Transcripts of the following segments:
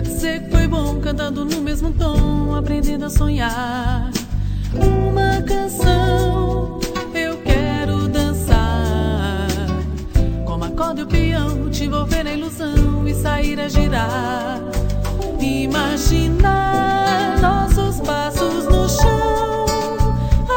Dizer que foi bom cantando no mesmo tom, aprendendo a sonhar. Uma canção eu quero dançar, como acorde o peão, te envolver na ilusão e sair a girar. Imaginar nossos passos no chão,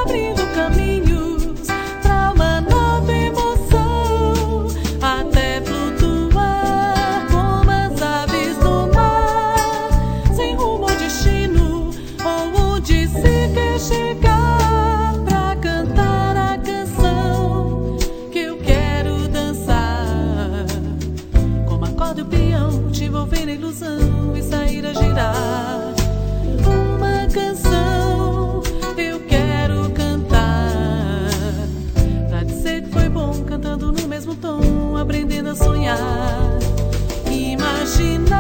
abrindo caminhos pra uma nova emoção, até flutuar como as aves do mar, sem rumo ao destino ou onde se quer chegar, pra cantar a canção que eu quero dançar, como acorde o peão, te envolver na ilusão e sair a girar. Uma canção eu quero cantar, pra dizer que foi bom cantando no mesmo tom, aprendendo a sonhar. Imagina